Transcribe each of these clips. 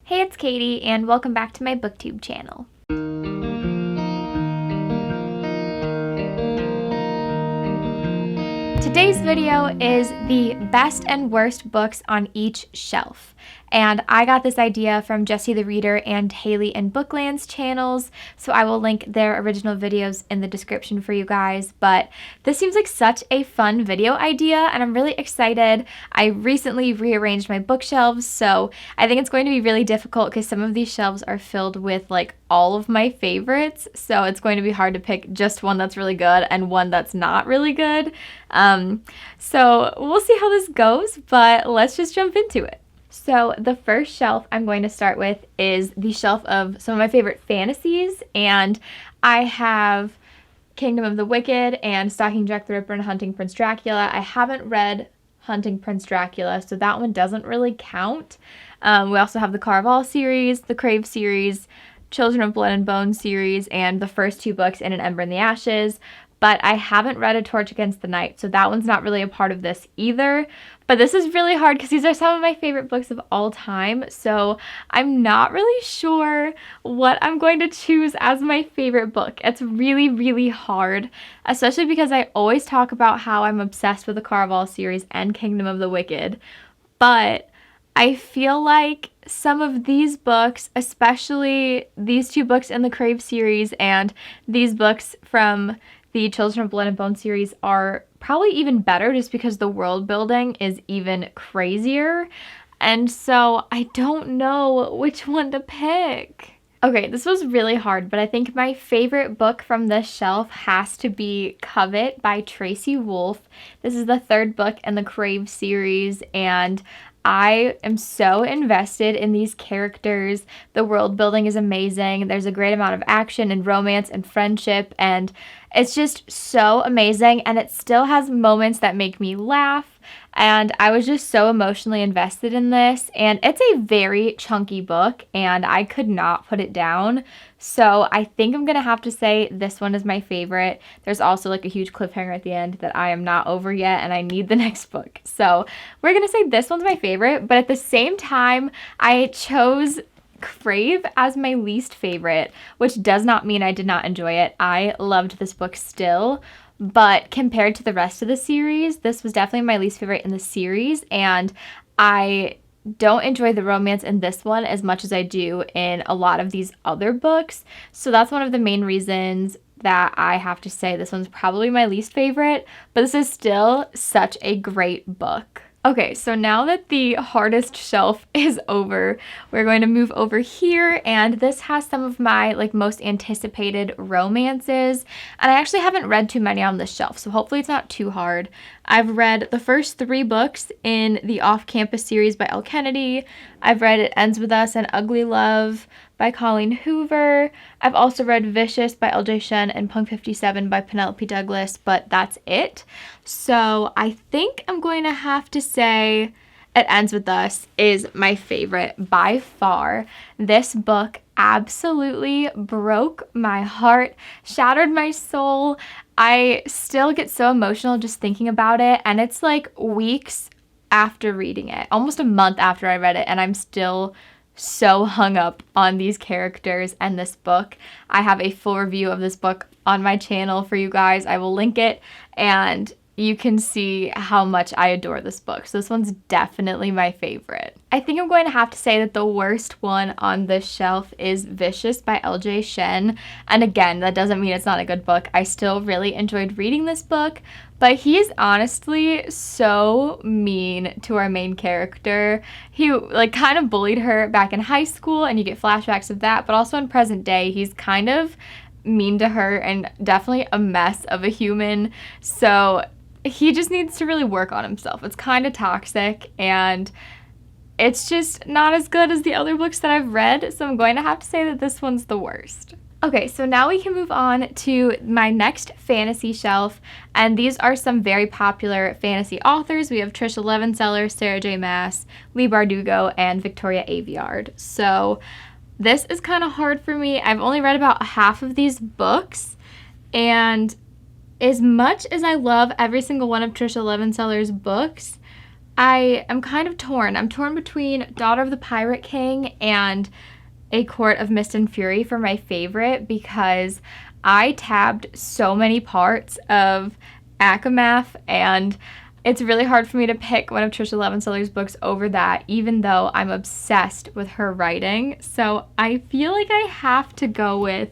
Hey, it's Katie, and welcome back to my BookTube channel. Today's video is the best and worst books on each shelf. And I got this idea from Jessie the Reader and Haley and Bookland's channels, so I will link their original videos in the description for you guys. But this seems like such a fun video idea, and I'm really excited. I recently rearranged my bookshelves, so I think it's going to be really difficult because some of these shelves are filled with like all of my favorites, so it's going to be hard to pick just one that's really good and one that's not really good. So we'll see how this goes, but let's just jump into it. So the first shelf I'm going to start with is the shelf of some of my favorite fantasies, and I have Kingdom of the Wicked and Stalking Jack the Ripper and Hunting Prince Dracula. I haven't read Hunting Prince Dracula, so that one doesn't really count. We also have the Caraval series, the Crave series, Children of Blood and Bone series, and the first two books in An Ember in the Ashes. But I haven't read A Torch Against the Night, so that one's not really a part of this either. But this is really hard because these are some of my favorite books of all time, so I'm not really sure what I'm going to choose as my favorite book. It's really, really hard, especially because I always talk about how I'm obsessed with the Caraval series and Kingdom of the Wicked. But I feel like some of these books, especially these two books in the Crave series and these books from the Children of Blood and Bone series, are probably even better just because the world building is even crazier. And so I don't know which one to pick. Okay, this was really hard, but I think my favorite book from this shelf has to be Covet by Tracy Wolff. This is the third book in the Crave series, and I am so invested in these characters. The world building is amazing. There's a great amount of action and romance and friendship, and it's just so amazing, and it still has moments that make me laugh, and I was just so emotionally invested in this, and it's a very chunky book, and I could not put it down, so I think I'm gonna have to say this one is my favorite. There's also like a huge cliffhanger at the end that I am not over yet, and I need the next book, so we're gonna say this one's my favorite, but at the same time, I chose Crave as my least favorite, which does not mean I did not enjoy it. I loved this book still, but compared to the rest of the series, this was definitely my least favorite in the series, and I don't enjoy the romance in this one as much as I do in a lot of these other books, so that's one of the main reasons that I have to say this one's probably my least favorite, but this is still such a great book. Okay, so now that the hardest shelf is over, we're going to move over here, and this has some of my most anticipated romances, and I actually haven't read too many on this shelf, so hopefully it's not too hard. I've read the first 3 books in the Off-Campus series by Elle Kennedy. I've read It Ends With Us and Ugly Love by Colleen Hoover. I've also read Vicious by L.J. Shen and Punk 57 by Penelope Douglas, but that's it. So I think I'm going to have to say It Ends With Us is my favorite by far. This book absolutely broke my heart, shattered my soul. I still get so emotional just thinking about it, and it's like weeks after reading it, almost a month after I read it, and I'm still so hung up on these characters and this book. I have a full review of this book on my channel for you guys. I will link it, and you can see how much I adore this book. So this one's definitely my favorite. I think I'm going to have to say that the worst one on this shelf is Vicious by L.J. Shen. And again, that doesn't mean it's not a good book. I still really enjoyed reading this book, but he is honestly so mean to our main character. He kind of bullied her back in high school, and you get flashbacks of that, but also in present day, he's kind of mean to her and definitely a mess of a human. So he just needs to really work on himself. It's kind of toxic, and it's just not as good as the other books that I've read, so I'm going to have to say that this one's the worst. Okay, so now we can move on to my next fantasy shelf, and these are some very popular fantasy authors. We have Trisha Levenseller, Sarah J. Maas, Leigh Bardugo, and Victoria Aveyard. So this is kind of hard for me. I've only read about half of these books, and as much as I love every single one of Trisha Levenseller's books, I am kind of torn. I'm torn between Daughter of the Pirate King and A Court of Mist and Fury for my favorite because I tabbed so many parts of Akamath, and it's really hard for me to pick one of Trisha Levenseller's books over that, even though I'm obsessed with her writing. So I feel like I have to go with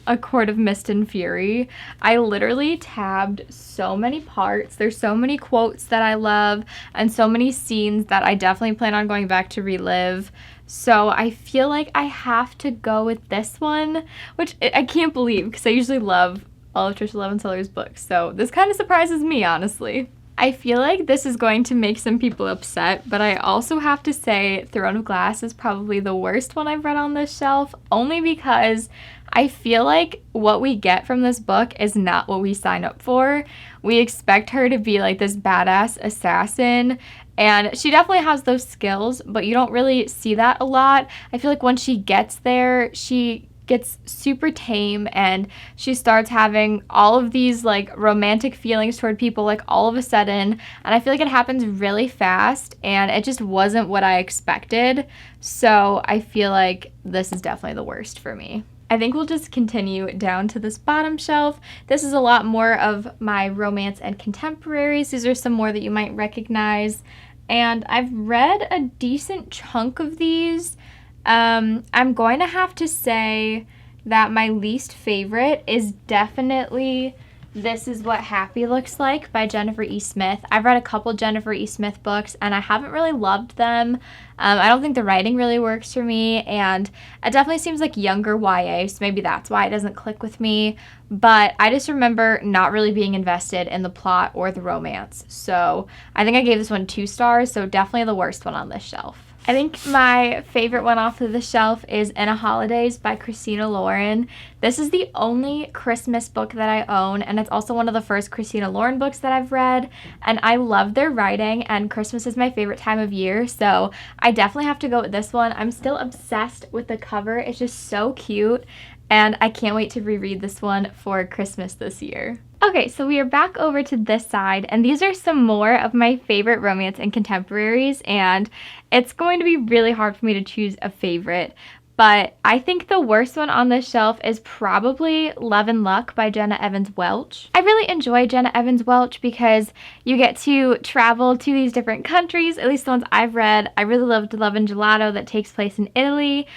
A Court of Mist and Fury. I literally tabbed so many parts. There's so many quotes that I love and so many scenes that I definitely plan on going back to relive. So I feel like I have to go with this one, which I can't believe because I usually love all of Trisha Levenseller's books. So this kind of surprises me, honestly. I feel like this is going to make some people upset, but I also have to say Throne of Glass is probably the worst one I've read on this shelf, only because I feel like what we get from this book is not what we sign up for. We expect her to be like this badass assassin, and she definitely has those skills, but you don't really see that a lot. I feel like when she gets there, she gets super tame and she starts having all of these like romantic feelings toward people like all of a sudden, and I feel like it happens really fast and it just wasn't what I expected. So I feel like this is definitely the worst for me. I think we'll just continue down to this bottom shelf. This is a lot more of my romance and contemporaries. These are some more that you might recognize, and I've read a decent chunk of these. I'm going to have to say that my least favorite is definitely This Is What Happy Looks Like by Jennifer E. Smith. I've read a couple Jennifer E. Smith books and I haven't really loved them. I don't think the writing really works for me, and it definitely seems like younger YA, so maybe that's why it doesn't click with me. But I just remember not really being invested in the plot or the romance. So I think I gave this one 2 stars, so definitely the worst one on this shelf. I think my favorite one off of the shelf is In a Holidays by Christina Lauren. This is the only Christmas book that I own, and it's also one of the first Christina Lauren books that I've read, and I love their writing, and Christmas is my favorite time of year, so I definitely have to go with this one. I'm still obsessed with the cover. It's just so cute, and I can't wait to reread this one for Christmas this year. Okay, so we are back over to this side, and these are some more of my favorite romance and contemporaries, and it's going to be really hard for me to choose a favorite, but I think the worst one on this shelf is probably Love and Luck by Jenna Evans Welch. I really enjoy Jenna Evans Welch because you get to travel to these different countries, at least the ones I've read. I really loved Love and Gelato that takes place in Italy.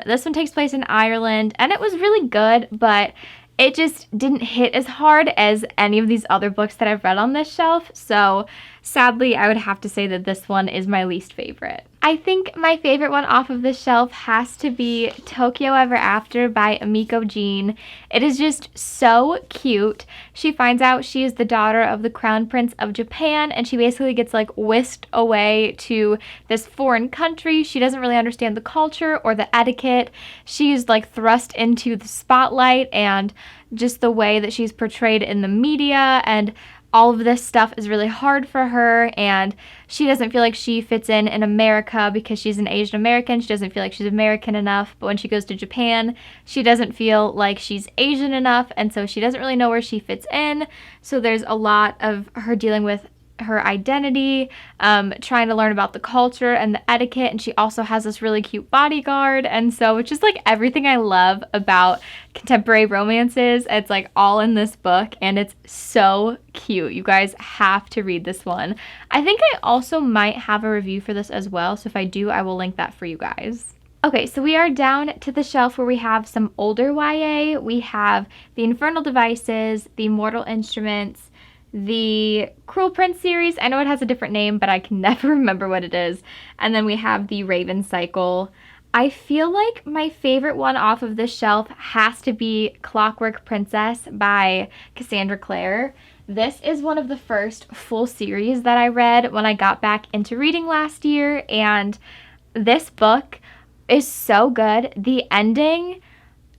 This one takes place in Ireland, and it was really good, but it just didn't hit as hard as any of these other books that I've read on this shelf, so sadly I would have to say that this one is my least favorite. I think my favorite one off of this shelf has to be Tokyo Ever After by Emiko Jean. It is just so cute. She finds out she is the daughter of the Crown Prince of Japan, and she basically gets like whisked away to this foreign country. She doesn't really understand the culture or the etiquette. She's like thrust into the spotlight, and just the way that she's portrayed in the media and all of this stuff is really hard for her, and she doesn't feel like she fits in America because she's an Asian American. She doesn't feel like she's American enough, but when she goes to Japan, she doesn't feel like she's Asian enough, and so she doesn't really know where she fits in. So there's a lot of her dealing with her identity, trying to learn about the culture and the etiquette, and she also has this really cute bodyguard, and so it's just like everything I love about contemporary romances. It's like all in this book, and it's so cute. You guys have to read this one. I think I also might have a review for this as well, so if I do, I will link that for you guys. Okay, so we are down to the shelf where we have some older YA. We have The Infernal Devices, The Mortal Instruments, the Cruel Prince series. I know it has a different name, but I can never remember what it is. And then we have the Raven Cycle. I feel like my favorite one off of this shelf has to be Clockwork Princess by Cassandra Clare. This is one of the first full series that I read when I got back into reading last year, and this book is so good. The ending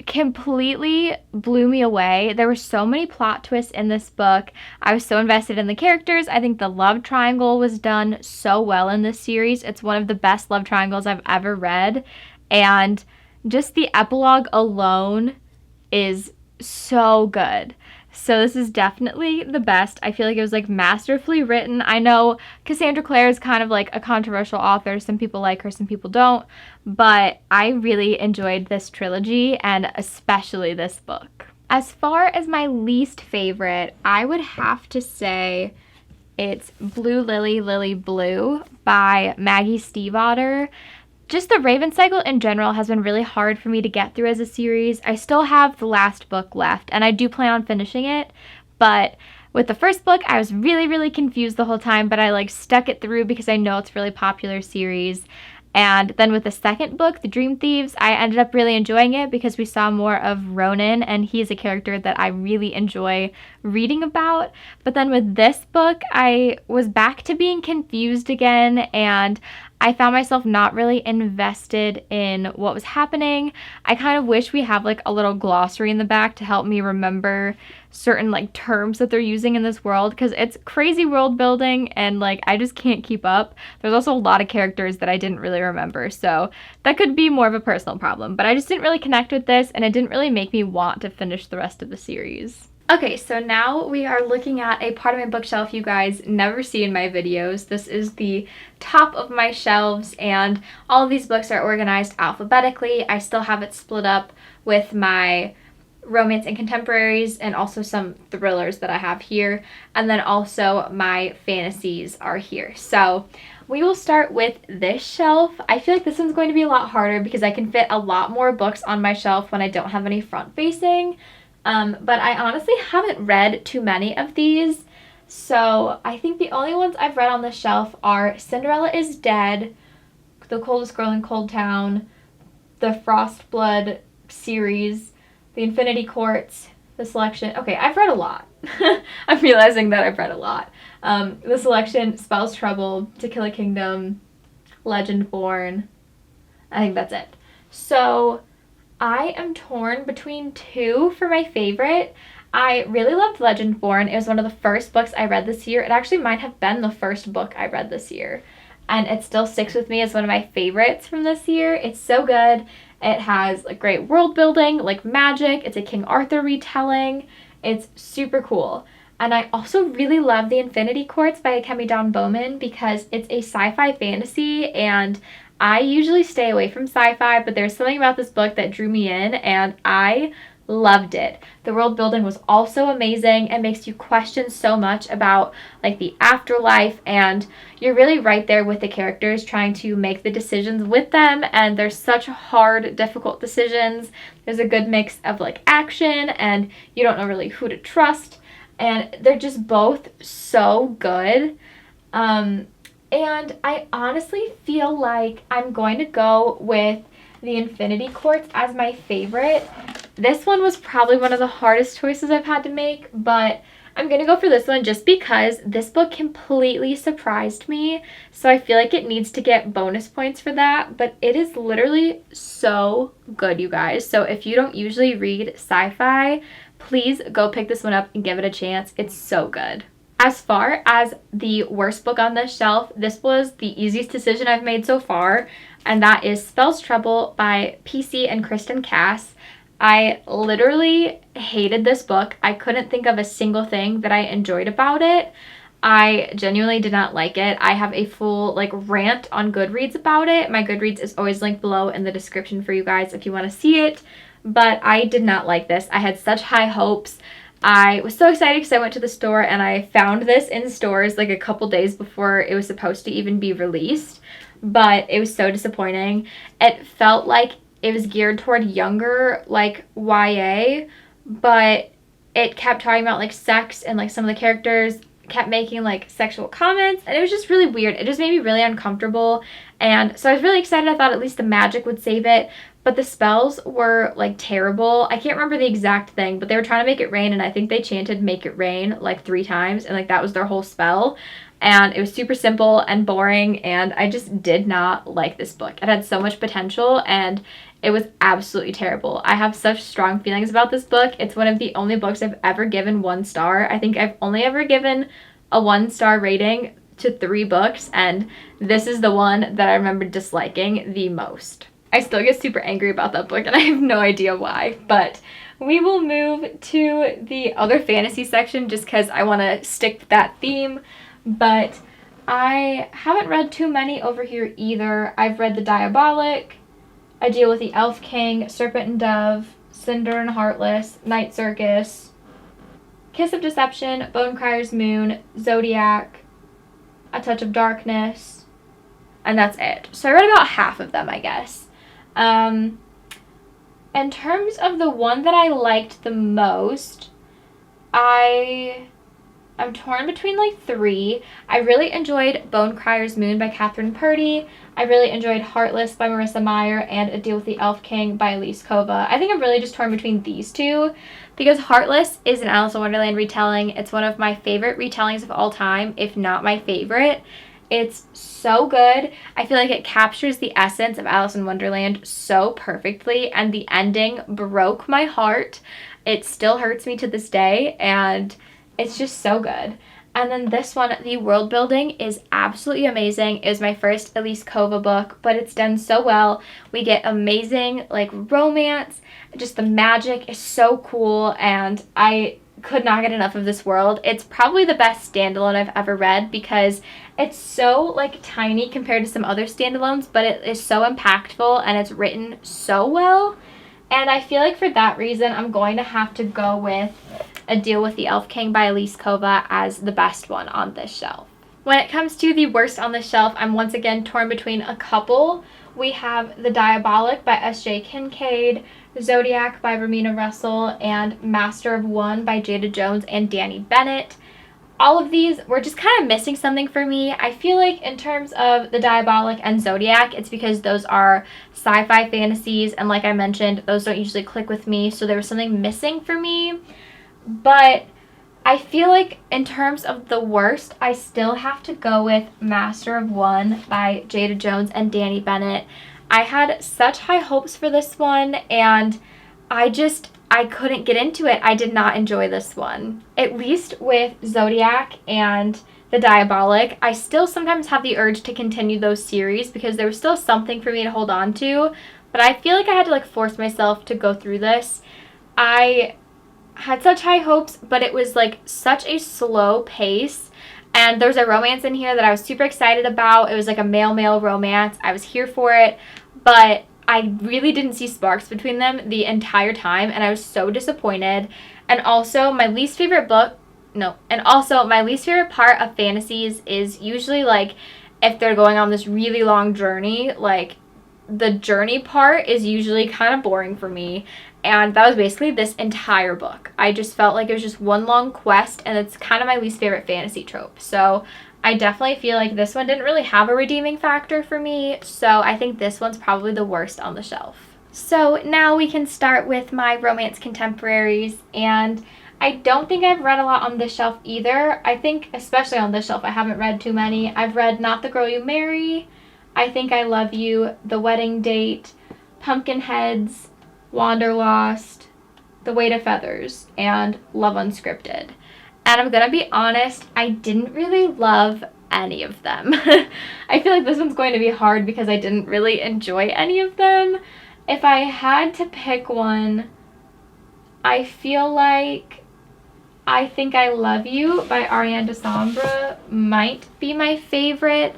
completely blew me away. There were so many plot twists in this book. I was so invested in the characters. I think the love triangle was done so well in this series. It's one of the best love triangles I've ever read, and just the epilogue alone is so good. So this is definitely the best. I feel like it was like masterfully written. I know Cassandra Clare is kind of like a controversial author. Some people like her, some people don't. But I really enjoyed this trilogy and especially this book. As far as my least favorite, I would have to say it's Blue Lily, Lily Blue by Maggie Stiefvater. Just the Raven cycle in general has been really hard for me to get through as a series. I still have the last book left, and I do plan on finishing it, but with the first book, I was really, really confused the whole time, but I like stuck it through because I know it's a really popular series. And then with the second book, The Dream Thieves, I ended up really enjoying it because we saw more of Ronan, and he's a character that I really enjoy reading about. But then with this book, I was back to being confused again, and I found myself not really invested in what was happening. I kind of wish we have like a little glossary in the back to help me remember certain like terms that they're using in this world, because it's crazy world building and like I just can't keep up. There's also a lot of characters that I didn't really remember, so that could be more of a personal problem, but I just didn't really connect with this and it didn't really make me want to finish the rest of the series. Okay, so now we are looking at a part of my bookshelf you guys never see in my videos. This is the top of my shelves, and all of these books are organized alphabetically. I still have it split up with my romance and contemporaries and also some thrillers that I have here, and then also my fantasies are here. So we will start with this shelf. I feel like this one's going to be a lot harder because I can fit a lot more books on my shelf when I don't have any front facing. But I honestly haven't read too many of these, so I think the only ones I've read on this shelf are Cinderella is Dead, The Coldest Girl in Cold Town, the Frostblood series, The Infinity Courts, The Selection. Okay, I've read a lot. I'm realizing that I've read a lot. The Selection, Spell's Trouble, To Kill a Kingdom, Legend Born. I think that's it. So I am torn between two for my favorite. I really loved Legend Born. It was one of the first books I read this year. It actually might have been the first book I read this year, and it still sticks with me as one of my favorites from this year. It's so good. It has like great world building, like magic. It's a King Arthur retelling. It's super cool. And I also really love The Infinity Courts by Kemi Dawn Bowman because it's a sci-fi fantasy, and I usually stay away from sci-fi, but there's something about this book that drew me in and I loved it. The world building was also amazing. It makes you question so much about like the afterlife, and you're really right there with the characters trying to make the decisions with them, and there's such hard, difficult decisions. There's a good mix of like action and you don't know really who to trust, and they're just both so good. And I honestly feel like I'm going to go with The Infinity Courts as my favorite. This one was probably one of the hardest choices I've had to make, but I'm going to go for this one just because this book completely surprised me. So I feel like it needs to get bonus points for that, but it is literally so good, you guys. So if you don't usually read sci-fi, please go pick this one up and give it a chance. It's so good. As far as the worst book on this shelf, this was the easiest decision I've made so far, and that is Spell's Trouble by PC and Kristen Cass. I literally hated this book. I couldn't think of a single thing that I enjoyed about it. I genuinely did not like it. I have a full like rant on Goodreads about it. My Goodreads is always linked below in the description for you guys if you want to see it, but I did not like this. I had such high hopes. I was so excited because I went to the store and I found this in stores like a couple days before it was supposed to even be released, but it was so disappointing. It felt like it was geared toward younger, like YA, but it kept talking about like sex, and like some of the characters kept making like sexual comments, and it was just really weird. It just made me really uncomfortable, and so I was really excited. I thought at least the magic would save it, but the spells were like terrible. I can't remember the exact thing, but they were trying to make it rain, and I think they chanted "make it rain" like 3 times, and like that was their whole spell. And it was super simple and boring, and I just did not like this book. It had so much potential, and it was absolutely terrible. I have such strong feelings about this book. It's one of the only books I've ever given 1 star. I think I've only ever given a 1-star rating to 3 books, and this is the one that I remember disliking the most. I still get super angry about that book and I have no idea why, but we will move to the other fantasy section just because I want to stick with that theme, but I haven't read too many over here either. I've read The Diabolic, A Deal with the Elf King, Serpent and Dove, Cinder and Heartless, Night Circus, Kiss of Deception, Bonecryer's Moon, Zodiac, A Touch of Darkness, and that's it. So I read about half of them, I guess. In terms of the one that I liked the most, I'm torn between like three. I really enjoyed Bonecryer's Moon by Catherine Purdy. I really enjoyed Heartless by Marissa Meyer and A Deal with the Elf King by Elise Kova. I think I'm really just torn between these two because Heartless is an Alice in Wonderland retelling. It's one of my favorite retellings of all time, if not my favorite. It's so good. I feel like it captures the essence of Alice in Wonderland so perfectly, and the ending broke my heart. It still hurts me to this day, and it's just so good. And then this one, the world building is absolutely amazing. It was my first Elise Kova book, but it's done so well. We get amazing like romance. Just the magic is so cool, and I could not get enough of this world. It's probably the best standalone I've ever read because it's so like tiny compared to some other standalones, but it is so impactful and it's written so well. And I feel like for that reason, I'm going to have to go with A Deal with the Elf King by Elise Kova as the best one on this shelf. When it comes to the worst on the shelf, I'm once again torn between a couple. We have The Diabolic by S.J. Kincaid, Zodiac by Romina Russell, and Master of One by Jada Jones and Danny Bennett. All of these were just kind of missing something for me. I feel like in terms of The Diabolic and Zodiac, it's because those are sci-fi fantasies, and like I mentioned, those don't usually click with me, so there was something missing for me. But I feel like in terms of the worst, I still have to go with Master of One by Jada Jones and Danny Bennett. I had such high hopes for this one, and I couldn't get into it. I did not enjoy this one. At least with Zodiac and The Diabolic, I still sometimes have the urge to continue those series because there was still something for me to hold on to, but I feel like I had to like force myself to go through this. I had such high hopes, but it was like such a slow pace, and there's a romance in here that I was super excited about. It was like a male-male romance. I was here for it, but I really didn't see sparks between them the entire time, and I was so disappointed. And also my least favorite part of fantasies is usually like if they're going on this really long journey, like the journey part is usually kind of boring for me. And that was basically this entire book. I just felt like it was just one long quest, and it's kind of my least favorite fantasy trope. So I definitely feel like this one didn't really have a redeeming factor for me, so I think this one's probably the worst on the shelf. So now we can start with my romance contemporaries, and I don't think I've read a lot on this shelf either. I think, especially on this shelf, I haven't read too many. I've read Not the Girl You Marry, I Think I Love You, The Wedding Date, Pumpkinheads, Wanderlost, The Weight of Feathers, and Love Unscripted. And I'm gonna be honest, I didn't really love any of them. I feel like this one's going to be hard because I didn't really enjoy any of them. If I had to pick one, I feel like I Think I Love You by Ariane Desambre might be my favorite,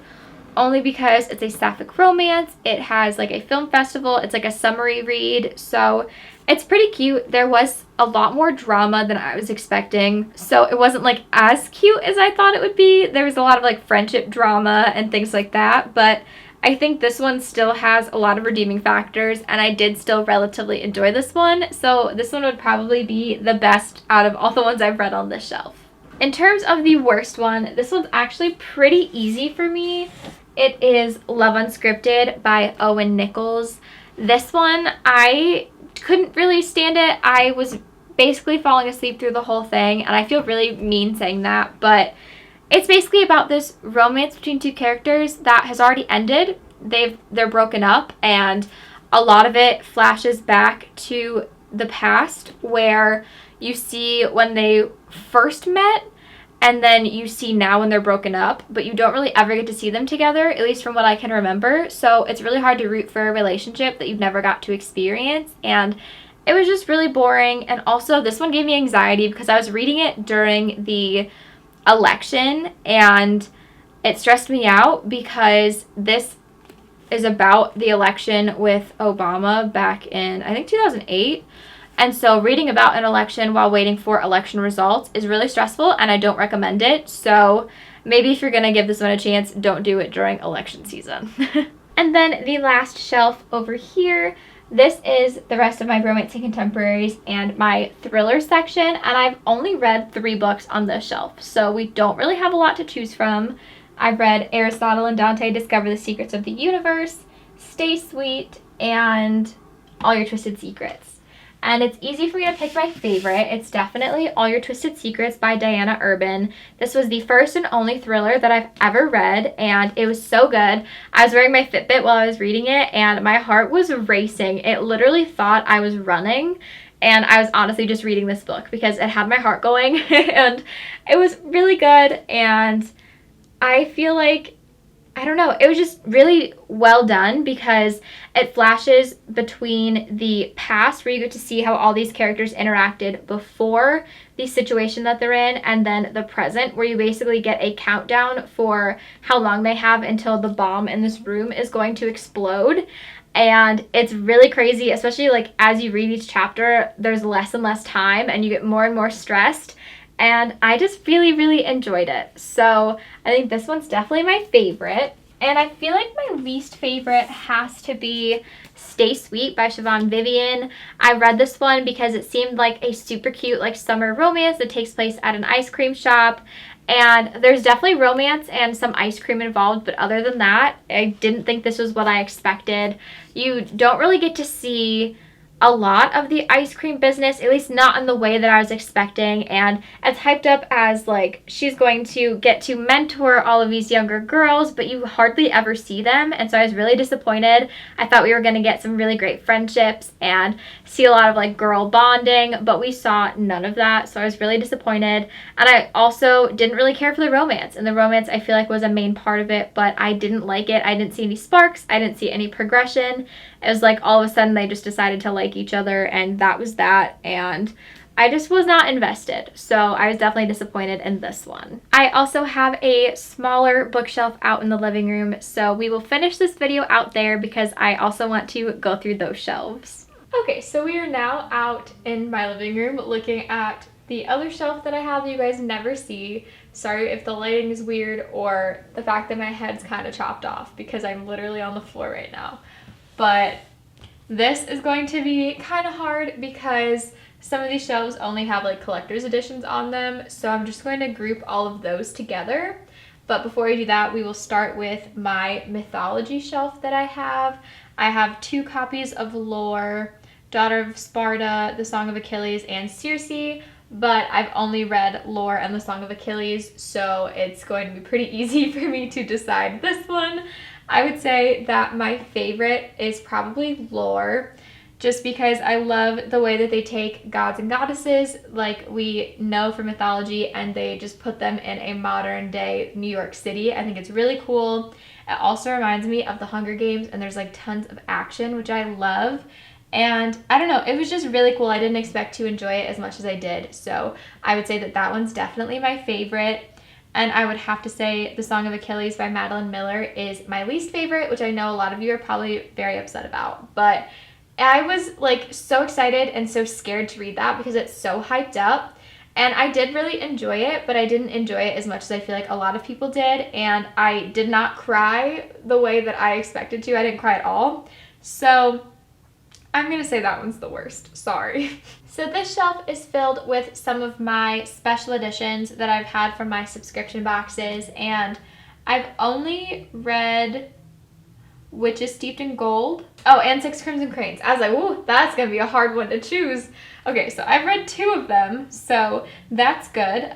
only because it's a sapphic romance. It has like a film festival. It's like a summary read, so it's pretty cute. There was a lot more drama than I was expecting, so it wasn't like as cute as I thought it would be. There was a lot of like friendship drama and things like that, but I think this one still has a lot of redeeming factors, and I did still relatively enjoy this one, so this one would probably be the best out of all the ones I've read on this shelf. In terms of the worst one, this one's actually pretty easy for me. It is Love Unscripted by Owen Nichols. This one, I couldn't really stand it. I was basically falling asleep through the whole thing, and I feel really mean saying that, but it's basically about this romance between two characters that has already ended. They're broken up, and a lot of it flashes back to the past where you see when they first met, and then you see now when they're broken up, but you don't really ever get to see them together, at least from what I can remember. So it's really hard to root for a relationship that you've never got to experience, and it was just really boring. And also, this one gave me anxiety because I was reading it during the election, and it stressed me out because this is about the election with Obama back in, I think, 2008. And so reading about an election while waiting for election results is really stressful, and I don't recommend it. So maybe if you're going to give this one a chance, don't do it during election season. And then the last shelf over here, this is the rest of my romance and contemporaries and my thriller section. And I've only read 3 books on this shelf, so we don't really have a lot to choose from. I've read Aristotle and Dante Discover the Secrets of the Universe, Stay Sweet, and All Your Twisted Secrets. And it's easy for me to pick my favorite. It's definitely All Your Twisted Secrets by Diana Urban. This was the first and only thriller that I've ever read, and it was so good. I was wearing my Fitbit while I was reading it, and my heart was racing. It literally thought I was running, and I was honestly just reading this book because it had my heart going, and it was really good, and I feel like, I don't know, it was just really well done because it flashes between the past where you get to see how all these characters interacted before the situation that they're in, and then the present where you basically get a countdown for how long they have until the bomb in this room is going to explode. And it's really crazy, especially like as you read each chapter, there's less and less time and you get more and more stressed. And I just really, really enjoyed it. So I think this one's definitely my favorite. And I feel like my least favorite has to be Stay Sweet by Siobhan Vivian. I read this one because it seemed like a super cute like summer romance that takes place at an ice cream shop. And there's definitely romance and some ice cream involved, but other than that, I didn't think this was what I expected. You don't really get to see a lot of the ice cream business, at least not in the way that I was expecting, and it's hyped up as like she's going to get to mentor all of these younger girls, but you hardly ever see them, and so I was really disappointed. I thought we were going to get some really great friendships and see a lot of like girl bonding, but we saw none of that, so I was really disappointed. And I also didn't really care for the romance, and the romance I feel like was a main part of it, but I didn't like it. I didn't see any sparks, I didn't see any progression. It was like all of a sudden they just decided to like each other, and that was that, and I just was not invested. So I was definitely disappointed in this one. I also have a smaller bookshelf out in the living room, so we will finish this video out there because I also want to go through those shelves. Okay, so we are now out in my living room looking at the other shelf that I have that you guys never see. Sorry if the lighting is weird or the fact that my head's kind of chopped off because I'm literally on the floor right now. But this is going to be kind of hard because some of these shelves only have like collector's editions on them, so I'm just going to group all of those together. But before I do that, we will start with my mythology shelf that I have. I have 2 copies of Lore, Daughter of Sparta, The Song of Achilles, and Circe, but I've only read Lore and The Song of Achilles, so it's going to be pretty easy for me to decide this one. I would say that my favorite is probably Lore, just because I love the way that they take gods and goddesses like we know from mythology and they just put them in a modern day New York City. I think it's really cool. It also reminds me of the Hunger Games, and there's like tons of action, which I love. And I don't know, it was just really cool. I didn't expect to enjoy it as much as I did. So I would say that that one's definitely my favorite. And I would have to say The Song of Achilles by Madeline Miller is my least favorite, which I know a lot of you are probably very upset about. But I was like so excited and so scared to read that because it's so hyped up. And I did really enjoy it, but I didn't enjoy it as much as I feel like a lot of people did. And I did not cry the way that I expected to. I didn't cry at all. So I'm going to say that one's the worst. Sorry. So this shelf is filled with some of my special editions that I've had from my subscription boxes, and I've only read Witches Steeped in Gold. Oh, and Six Crimson Cranes. I was like, ooh, that's going to be a hard one to choose. Okay, so I've read 2 of them, so that's good.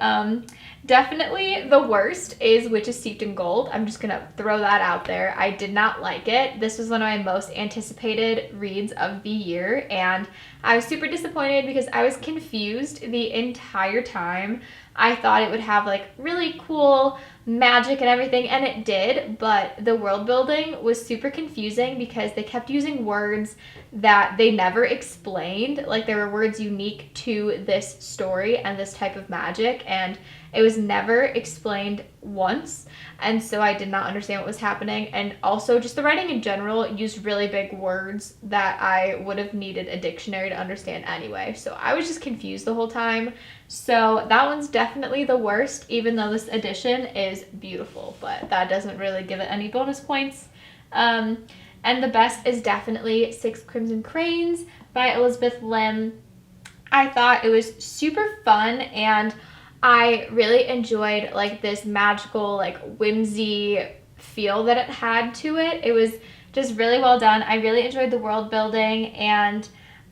Definitely the worst is Witches Steeped in Gold. I'm just gonna throw that out there. I did not like it. This was one of my most anticipated reads of the year, and I was super disappointed because I was confused the entire time. I thought it would have like really cool magic and everything, and it did, but the world building was super confusing because they kept using words that they never explained. Like, there were words unique to this story and this type of magic, and it was never explained once, and so I did not understand what was happening. And also, just the writing in general used really big words that I would have needed a dictionary to understand anyway, so I was just confused the whole time. So that one's definitely the worst, even though this edition is beautiful, but that doesn't really give it any bonus points. And the best is definitely Six Crimson Cranes by Elizabeth Lim. I thought it was super fun, and I really enjoyed like this magical, like whimsy feel that it had to it. It was just really well done. I really enjoyed the world building, and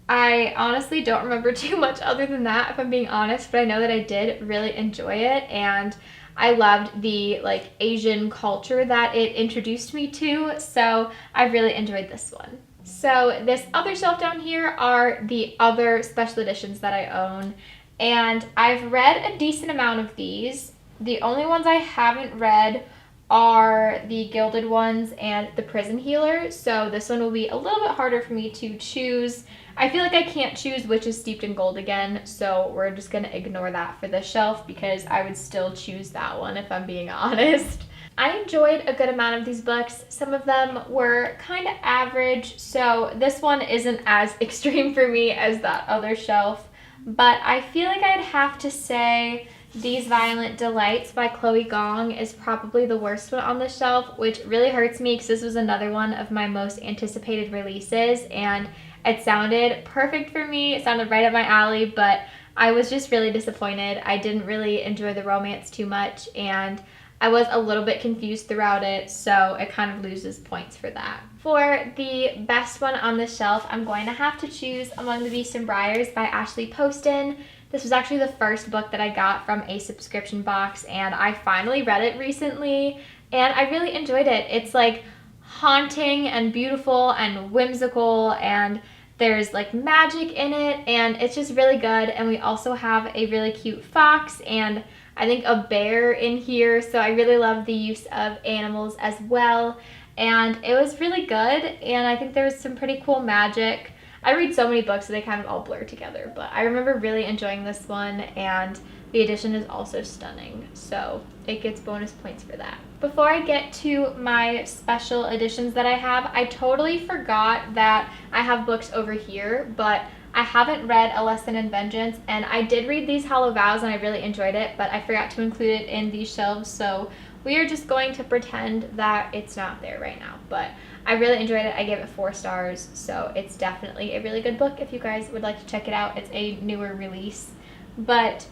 I honestly don't remember too much other than that, if I'm being honest, but I know that I did really enjoy it, and I loved the like Asian culture that it introduced me to, so I really enjoyed this one. So this other shelf down here are the other special editions that I own, and I've read a decent amount of these. The only ones I haven't read are the Gilded ones and the Prison Healer, so this one will be a little bit harder for me to choose. I feel like I can't choose Witches Steeped in Gold again, so we're just going to ignore that for this shelf because I would still choose that one if I'm being honest. I enjoyed a good amount of these books. Some of them were kind of average, so this one isn't as extreme for me as that other shelf, but I feel like I'd have to say These Violent Delights by Chloe Gong is probably the worst one on the shelf, which really hurts me because this was another one of my most anticipated releases, and it sounded perfect for me. It sounded right up my alley, but I was just really disappointed. I didn't really enjoy the romance too much, and I was a little bit confused throughout it, so it kind of loses points for that. For the best one on the shelf, I'm going to have to choose Among the Beasts and Briars by Ashley Poston. This was actually the first book that I got from a subscription box, and I finally read it recently, and I really enjoyed it. It's like haunting and beautiful and whimsical, and there's like magic in it, and it's just really good. And we also have a really cute fox and I think a bear in here, so I really love the use of animals as well, and it was really good, and I think there was some pretty cool magic. I read so many books so they kind of all blur together, but I remember really enjoying this one, and the edition is also stunning, so it gets bonus points for that. Before I get to my special editions that I have, I totally forgot that I have books over here, but I haven't read A Lesson in Vengeance, and I did read These Hollow Vows and I really enjoyed it, but I forgot to include it in these shelves, so we are just going to pretend that it's not there right now. But I really enjoyed it. I gave it 4 stars, so it's definitely a really good book if you guys would like to check it out. It's a newer release. But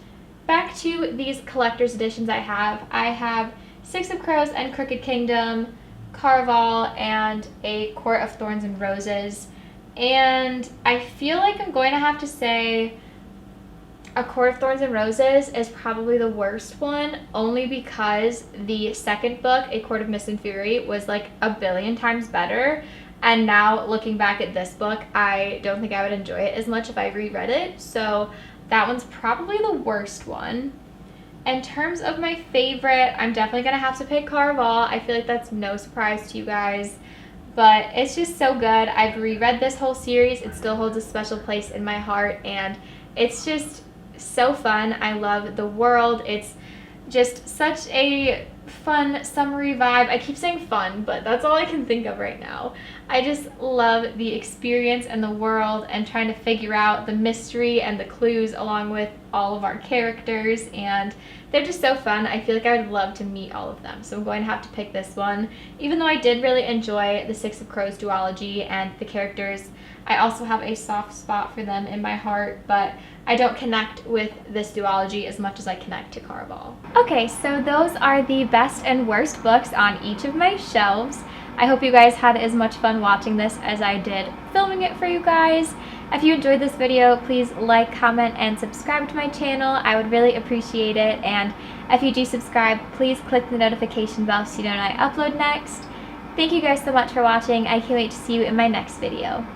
back to these collector's editions I have Six of Crows and Crooked Kingdom, Caraval, and A Court of Thorns and Roses. And I feel like I'm going to have to say A Court of Thorns and Roses is probably the worst one, only because the second book, A Court of Mist and Fury, was like a billion times better. And now looking back at this book, I don't think I would enjoy it as much if I reread it. So that one's probably the worst one. In terms of my favorite, I'm definitely going to have to pick Caraval. I feel like that's no surprise to you guys. But it's just so good. I've reread this whole series. It still holds a special place in my heart, and it's just so fun. I love the world. It's just such a fun summery vibe. I keep saying fun, but that's all I can think of right now. I just love the experience and the world and trying to figure out the mystery and the clues along with all of our characters, and they're just so fun. I feel like I would love to meet all of them, so I'm going to have to pick this one. Even though I did really enjoy the Six of Crows duology and the characters, I also have a soft spot for them in my heart, but I don't connect with this duology as much as I connect to Caraval. Okay, so those are the best and worst books on each of my shelves. I hope you guys had as much fun watching this as I did filming it for you guys. If you enjoyed this video, please like, comment, and subscribe to my channel. I would really appreciate it. And if you do subscribe, please click the notification bell so you know when I upload next. Thank you guys so much for watching. I can't wait to see you in my next video.